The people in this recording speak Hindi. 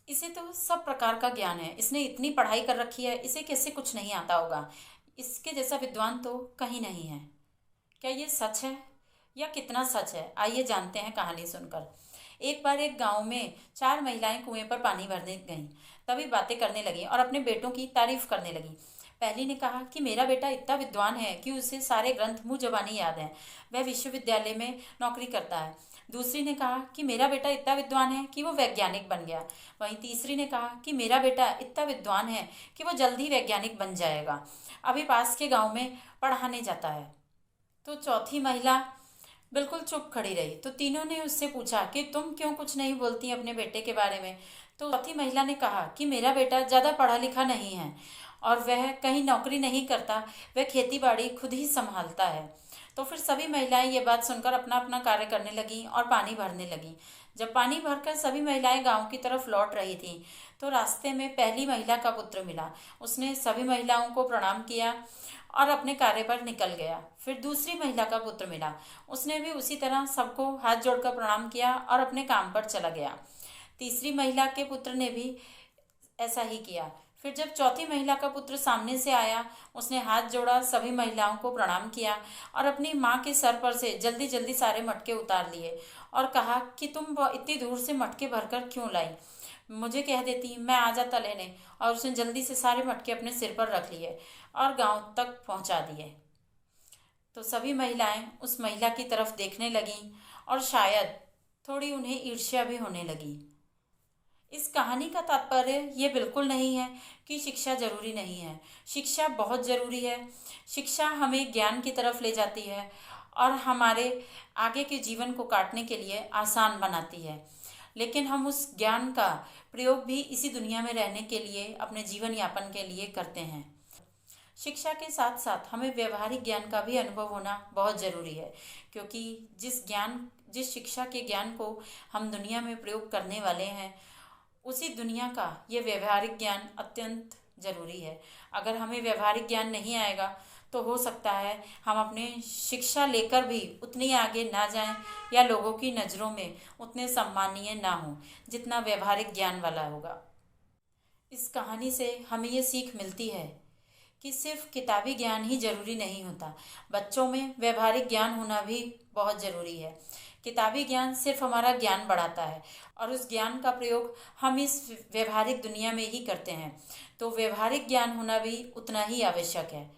इसे तो सब प्रकार का ज्ञान है, इसने इतनी पढ़ाई कर रखी है, इसे कैसे कुछ नहीं आता होगा। इसके जैसा विद्वान तो कहीं नहीं है। क्या ये सच है या कितना सच है, आइए जानते हैं कहानी सुनकर। एक बार एक गांव में चार महिलाएं कुएं पर पानी भरने गईं। तभी बातें करने लगीं और अपने बेटों की तारीफ करने लगीं। पहली ने कहा कि मेरा बेटा इतना विद्वान है कि उसे सारे ग्रंथ मुंह जबानी याद हैं। वह विश्वविद्यालय में नौकरी करता है। दूसरी ने कहा कि मेरा बेटा इतना विद्वान है कि वो वैज्ञानिक बन गया। वहीं तीसरी ने कहा कि मेरा बेटा इतना विद्वान है कि वो जल्दी वैज्ञानिक बन जाएगा, अभी पास के गांव में पढ़ाने जाता है। तो चौथी महिला बिल्कुल चुप खड़ी रही। तो तीनों ने उससे पूछा कि तुम क्यों कुछ नहीं बोलती अपने बेटे के बारे में। तो चौथी महिला ने कहा कि मेरा बेटा ज़्यादा पढ़ा लिखा नहीं है और वह कहीं नौकरी नहीं करता, वह खेती बाड़ी खुद ही संभालता है। तो फिर सभी महिलाएं ये बात सुनकर अपना अपना कार्य करने लगीं और पानी भरने लगीं। जब पानी भरकर सभी महिलाएं गांव की तरफ लौट रही थीं, तो रास्ते में पहली महिला का पुत्र मिला। उसने सभी महिलाओं को प्रणाम किया और अपने कार्य पर निकल गया। फिर दूसरी महिला का पुत्र मिला। उसने भी उसी तरह सबको हाथ जोड़कर प्रणाम किया और अपने काम पर चला गया। तीसरी महिला के पुत्र ने भी ऐसा ही किया। फिर जब चौथी महिला का पुत्र सामने से आया, उसने हाथ जोड़ा, सभी महिलाओं को प्रणाम किया और अपनी माँ के सर पर से जल्दी जल्दी सारे मटके उतार लिए और कहा कि तुम इतनी दूर से मटके भरकर क्यों लाई, मुझे कह देती मैं आ जाता लेने। और उसने जल्दी से सारे मटके अपने सिर पर रख लिए और गांव तक पहुंचा दिए। तो सभी महिलाएं उस महिला की तरफ देखने लगीं और शायद थोड़ी उन्हें ईर्ष्या भी होने लगी। इस कहानी का तात्पर्य ये बिल्कुल नहीं है कि शिक्षा जरूरी नहीं है। शिक्षा बहुत जरूरी है। शिक्षा हमें ज्ञान की तरफ ले जाती है और हमारे आगे के जीवन को काटने के लिए आसान बनाती है। लेकिन हम उस ज्ञान का प्रयोग भी इसी दुनिया में रहने के लिए, अपने जीवन यापन के लिए करते हैं। शिक्षा के साथ साथ हमें व्यवहारिक ज्ञान का भी अनुभव होना बहुत ज़रूरी है, क्योंकि जिस शिक्षा के ज्ञान को हम दुनिया में प्रयोग करने वाले हैं, उसी दुनिया का ये व्यवहारिक ज्ञान अत्यंत ज़रूरी है। अगर हमें व्यवहारिक ज्ञान नहीं आएगा तो हो सकता है हम अपने शिक्षा लेकर भी उतनी आगे ना जाएं या लोगों की नज़रों में उतने सम्मानीय ना हों जितना व्यवहारिक ज्ञान वाला होगा। इस कहानी से हमें ये सीख मिलती है कि सिर्फ किताबी ज्ञान ही जरूरी नहीं होता, बच्चों में व्यवहारिक ज्ञान होना भी बहुत ज़रूरी है। किताबी ज्ञान सिर्फ हमारा ज्ञान बढ़ाता है और उस ज्ञान का प्रयोग हम इस व्यवहारिक दुनिया में ही करते हैं, तो व्यवहारिक ज्ञान होना भी उतना ही आवश्यक है।